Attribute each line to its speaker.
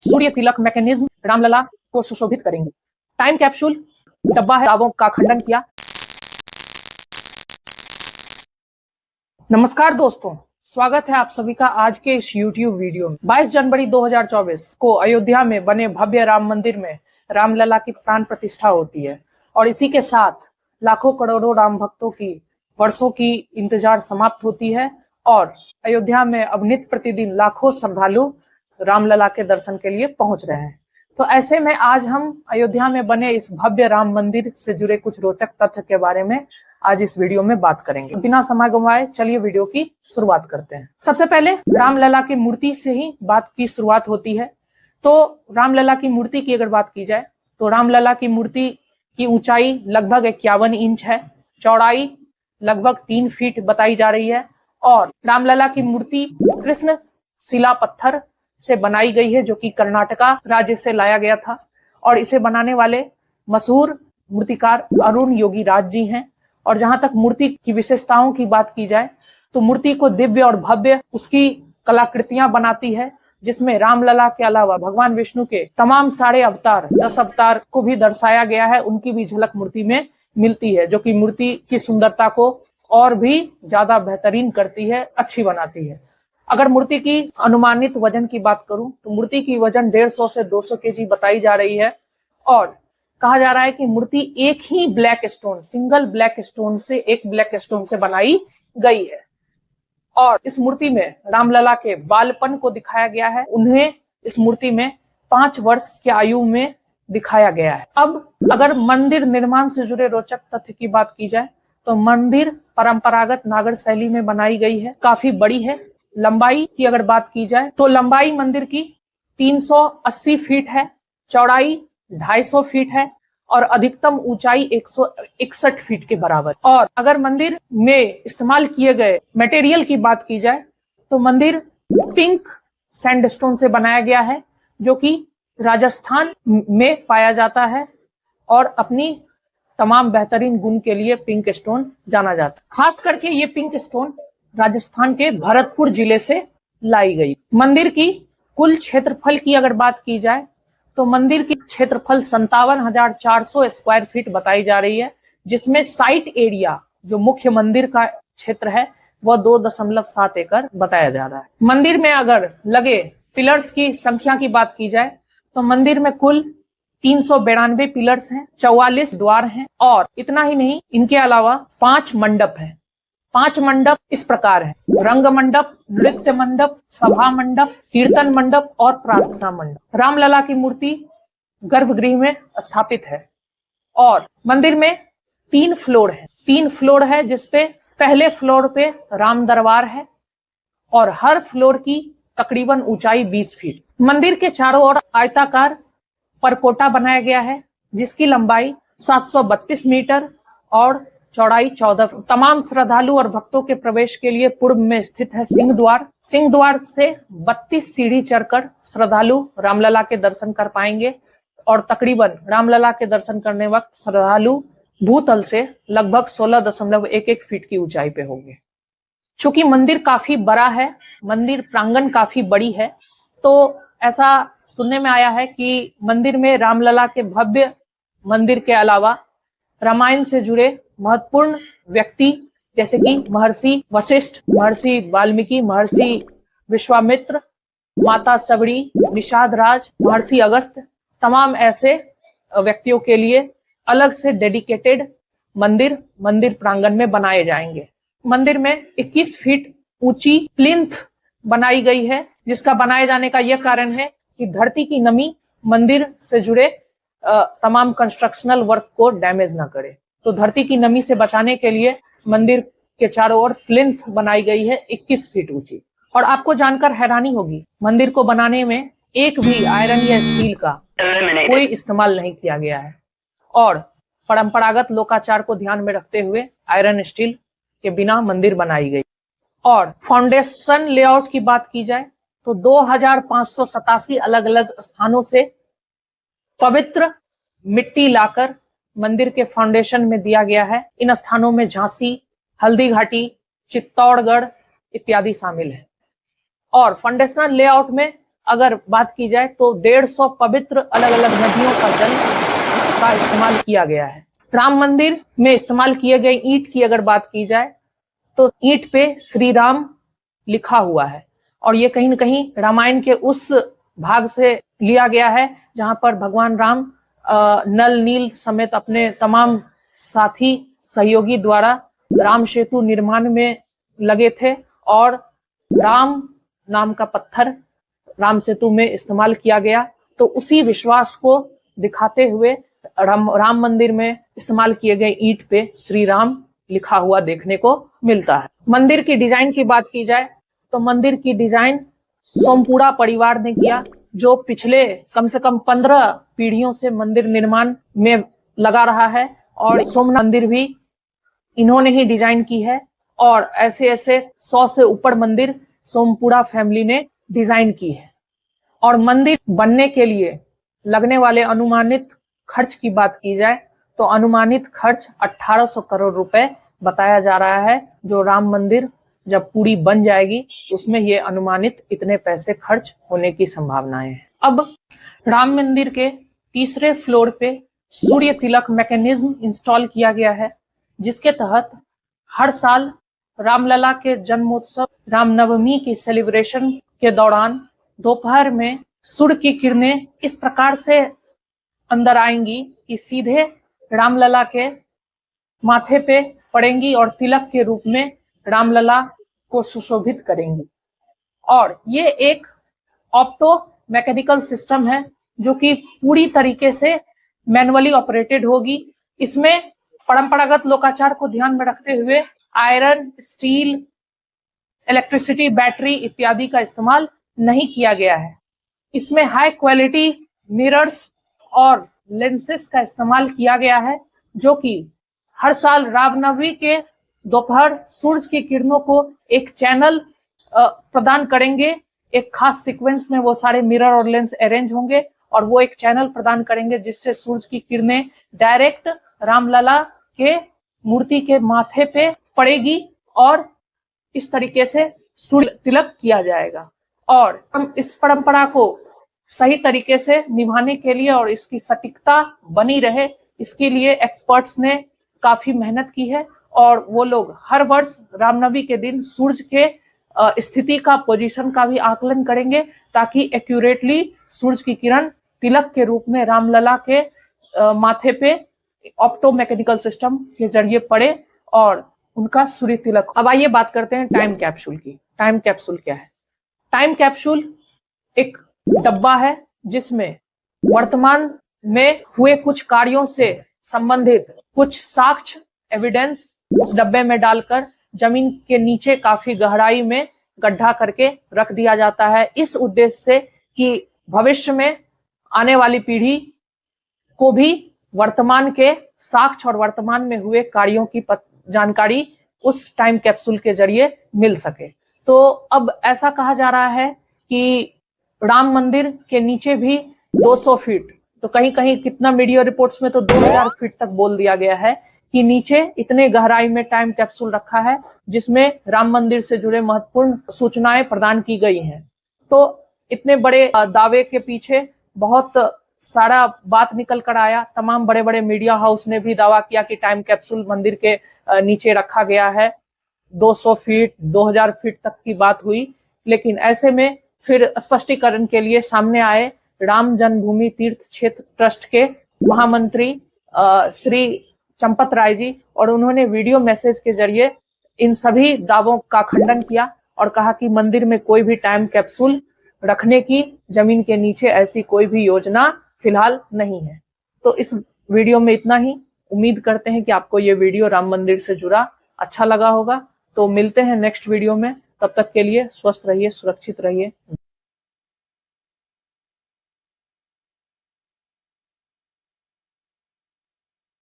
Speaker 1: सूर्य तिलक mechanism Ramlala को सुशोभित करेंगे। टाइम कैप्सूल डब्बा है, दावों का खंडन किया। नमस्कार दोस्तों, स्वागत है आप सभी का आज के इस YouTube वीडियो में। 22 जनवरी 2024 को अयोध्या में बने भव्य राम मंदिर में रामलला की प्राण प्रतिष्ठा होती है और इसी के साथ लाखों करोड़ों राम भक्तों की वर्षों की इंतजार समाप्त होती है और अयोध्या में अब नित्य प्रतिदिन लाखों श्रद्धालु रामलला के दर्शन के लिए पहुंच रहे हैं। तो ऐसे में आज हम अयोध्या में बने इस भव्य राम मंदिर से जुड़े कुछ रोचक तथ्य के बारे में आज इस वीडियो में बात करेंगे। बिना समय गंवाए चलिए वीडियो की शुरुआत करते हैं। सबसे पहले रामलला की मूर्ति से ही बात की शुरुआत होती है। तो रामलला की मूर्ति की अगर बात की जाए तो रामलला की मूर्ति की ऊंचाई लगभग 51 इंच है, चौड़ाई लगभग 3 फीट बताई जा रही है और रामलला की मूर्ति कृष्ण शिला पत्थर से बनाई गई है जो कि कर्नाटका राज्य से लाया गया था और इसे बनाने वाले मशहूर मूर्तिकार अरुण योगीराज जी हैं। और जहां तक मूर्ति की विशेषताओं की बात की जाए तो मूर्ति को दिव्य और भव्य उसकी कलाकृतियां बनाती है, जिसमें रामलला के अलावा भगवान विष्णु के तमाम सारे अवतार 10 अवतार को भी दर्शाया गया है। उनकी भी झलक मूर्ति में मिलती है जो कि मूर्ति की सुंदरता को और भी ज्यादा बेहतरीन करती है, अच्छी बनाती है। अगर मूर्ति की अनुमानित वजन की बात करूं तो मूर्ति की वजन 150 से 200 केजी बताई जा रही है और कहा जा रहा है कि मूर्ति एक ही black stone, single black stone से, एक ब्लैक स्टोन से बनाई गई है। और इस मूर्ति में रामलला के बालपन को दिखाया गया है। उन्हें इस मूर्ति में 5 वर्ष की आयु में दिखाया गया है। अब अगर मंदिर निर्माण से जुड़े रोचक तथ्य की बात की जाए तो मंदिर परंपरागत नागर शैली में बनाई गई है, काफी बड़ी है। लंबाई की अगर बात की जाए तो लंबाई मंदिर की 380 फीट है, चौड़ाई 250 फीट है और अधिकतम ऊंचाई 161 फीट के बराबर। और अगर मंदिर में इस्तेमाल किए गए मटेरियल की बात की जाए तो मंदिर पिंक सैंडस्टोन से बनाया गया है जो कि राजस्थान में पाया जाता है और अपनी तमाम बेहतरीन गुण के लिए पिंक स्टोन जाना जाता है। खास करके ये पिंक स्टोन राजस्थान के भरतपुर जिले से लाई गई। मंदिर की कुल क्षेत्रफल की अगर बात की जाए तो मंदिर की क्षेत्रफल 57,400 स्क्वायर फीट बताई जा रही है, जिसमें साइट एरिया जो मुख्य मंदिर का क्षेत्र है वह 2.7 एकड़ बताया जा रहा है। मंदिर में अगर लगे पिलर्स की संख्या की बात की जाए तो मंदिर में कुल 392 पिलर्स हैं, 44 द्वार हैं और इतना ही नहीं, इनके अलावा 5 मंडप हैं। 5 मंडप इस प्रकार है: रंग मंडप, नृत्य मंडप, सभा मंडप, कीर्तन मंडप और प्रार्थना मंडप। रामलला की मूर्ति गर्भगृह में स्थापित है और मंदिर में 3 फ्लोर है। 3 फ्लोर है जिसपे पहले फ्लोर पे राम दरबार है और हर फ्लोर की तकरीबन ऊंचाई 20 फीट। मंदिर के चारों ओर आयताकार परकोटा बनाया गया है जिसकी लंबाई 732 मीटर और चौड़ाई 14। तमाम श्रद्धालु और भक्तों के प्रवेश के लिए पूर्व में स्थित है सिंह द्वार। सिंह द्वार से 32 सीढ़ी चढ़कर श्रद्धालु रामलला के दर्शन कर पाएंगे और तकरीबन रामलला के दर्शन करने वक्त श्रद्धालु भूतल से लगभग 16.11 फीट की ऊंचाई पे होंगे। चूंकि मंदिर काफी बड़ा है, मंदिर प्रांगण काफी बड़ी है, तो ऐसा सुनने में आया है कि मंदिर में रामलला के भव्य मंदिर के अलावा रामायण से जुड़े महत्वपूर्ण व्यक्ति जैसे कि महर्षि वशिष्ठ, महर्षि वाल्मीकि, महर्षि विश्वामित्र, माता सबरी, निषाद राज, महर्षि अगस्त्य, तमाम ऐसे व्यक्तियों के लिए अलग से डेडिकेटेड मंदिर प्रांगण में बनाए जाएंगे। मंदिर में 21 फीट ऊंची प्लिंथ बनाई गई है, जिसका बनाए जाने का यह कारण है कि धरती की नमी मंदिर से जुड़े तमाम कंस्ट्रक्शनल वर्क को डैमेज ना करे। तो धरती की नमी से बचाने के लिए मंदिर के चारों ओर प्लिंथ बनाई गई है 21 फीट ऊंची। और आपको जानकर हैरानी होगी, मंदिर को बनाने में एक भी आयरन या स्टील का कोई इस्तेमाल नहीं किया गया है और परंपरागत लोकाचार को ध्यान में रखते हुए आयरन स्टील के बिना मंदिर बनाई गई। और फाउंडेशन लेआउट की बात की जाए तो 2587 अलग अलग स्थानों से पवित्र मिट्टी लाकर मंदिर के फाउंडेशन में दिया गया है। इन स्थानों में झांसी, हल्दी घाटी, चित्तौड़गढ़ इत्यादि शामिल है। और फाउंडेशनल लेआउट में अगर बात की जाए तो 150 पवित्र अलग अलग नदियों का जल का इस्तेमाल किया गया है। राम मंदिर में इस्तेमाल किए गए ईंट की अगर बात की जाए तो ईंट पे श्री राम लिखा हुआ है, और ये कहीं न कहीं रामायण के उस भाग से लिया गया है जहां पर भगवान राम नल नील समेत अपने तमाम साथी सहयोगी द्वारा राम सेतु निर्माण में लगे थे, और राम नाम का पत्थर राम सेतु में इस्तेमाल किया गया। तो उसी विश्वास को दिखाते हुए राम मंदिर में इस्तेमाल किए गए ईंट पे श्री राम लिखा हुआ देखने को मिलता है। मंदिर की डिजाइन की बात की जाए तो मंदिर की डिजाइन सोमपुरा परिवार ने किया, जो पिछले कम से कम 15 पीढ़ियों से मंदिर निर्माण में लगा रहा है, और सोमनाथ मंदिर भी इन्होंने ही डिजाइन की है, और ऐसे ऐसे 100 से ऊपर मंदिर सोमपुरा फैमिली ने डिजाइन की है। और मंदिर बनने के लिए लगने वाले अनुमानित खर्च की बात की जाए तो अनुमानित खर्च 1800 करोड़ रुपए बताया जा रहा है। जो राम मंदिर जब पूरी बन जाएगी उसमें ये अनुमानित इतने पैसे खर्च होने की संभावनाएं हैं। अब राम मंदिर के तीसरे फ्लोर पे सूर्य तिलक मैकेनिज्म इंस्टॉल किया गया है, जिसके तहत हर साल रामलला के जन्मोत्सव रामनवमी की सेलिब्रेशन के दौरान दोपहर में सूर्य की किरणें इस प्रकार से अंदर आएंगी कि सीधे रामलला के माथे पे पड़ेंगी और तिलक के रूप में रामलला को सुशोभित करेंगी। और ये एक ऑप्टो मैकेनिकल सिस्टम है जो कि पूरी तरीके से मैनुअली ऑपरेटेड होगी। इसमें परंपरागत लोकाचार को ध्यान में रखते हुए आयरन, स्टील, इलेक्ट्रिसिटी, बैटरी इत्यादि का इस्तेमाल नहीं किया गया है। इसमें हाई क्वालिटी मिरर्स और लेंसेस का इस्तेमाल किया गया है, जो कि हर साल रामनवमी के दोपहर सूरज की किरणों को एक चैनल प्रदान करेंगे। एक खास सीक्वेंस में वो सारे मिरर और लेंस अरेंज होंगे और वो एक चैनल प्रदान करेंगे जिससे सूरज की किरणें डायरेक्ट रामलला के मूर्ति के माथे पे पड़ेगी और इस तरीके से सूर्य तिलक किया जाएगा। और हम इस परंपरा को सही तरीके से निभाने के लिए और इसकी सटीकता बनी रहे, इसके लिए एक्सपर्ट्स ने काफी मेहनत की है, और वो लोग हर वर्ष रामनवमी के दिन सूरज के स्थिति का, पोजीशन का भी आकलन करेंगे ताकि एक्यूरेटली सूरज की किरण तिलक के रूप में रामलला के माथे पे ऑप्टो मैकेनिकल सिस्टम के जरिए पड़े और उनका सूर्य तिलक। अब आइए बात करते हैं टाइम कैप्सूल की। टाइम कैप्सूल क्या है? टाइम कैप्सूल एक डब्बा है जिसमें वर्तमान में हुए कुछ कार्यों से संबंधित कुछ साक्ष्य, एविडेंस उस डब्बे में डालकर जमीन के नीचे काफी गहराई में गड्ढा करके रख दिया जाता है, इस उद्देश्य से कि भविष्य में आने वाली पीढ़ी को भी वर्तमान के साक्ष्य और वर्तमान में हुए कार्यों की जानकारी उस टाइम कैप्सूल के जरिए मिल सके। तो अब ऐसा कहा जा रहा है कि राम मंदिर के नीचे भी 200 फीट, तो कहीं कहीं कितना मीडिया रिपोर्ट्स में तो 2000 फीट तक बोल दिया गया है कि नीचे इतने गहराई में टाइम कैप्सूल रखा है जिसमें राम मंदिर से जुड़े महत्वपूर्ण सूचनाएं प्रदान की गई हैं। तो इतने बड़े दावे के पीछे बहुत सारा बात निकल कर आया। तमाम बड़े बड़े मीडिया हाउस ने भी दावा किया कि टाइम कैप्सूल मंदिर के नीचे रखा गया है। 200 फीट, 2000 फीट तक की बात हुई, लेकिन ऐसे में फिर स्पष्टीकरण के लिए सामने आए राम जन्मभूमि तीर्थ क्षेत्र ट्रस्ट के महामंत्री श्री चंपत राय जी, और उन्होंने वीडियो मैसेज के जरिए इन सभी दावों का खंडन किया और कहा कि मंदिर में कोई भी टाइम कैप्सूल रखने की जमीन के नीचे ऐसी कोई भी योजना फिलहाल नहीं है। तो इस वीडियो में इतना ही। उम्मीद करते हैं कि आपको ये वीडियो राम मंदिर से जुड़ा अच्छा लगा होगा। तो मिलते हैं नेक्स्ट वीडियो में, तब तक के लिए स्वस्थ रहिए, सुरक्षित रहिए।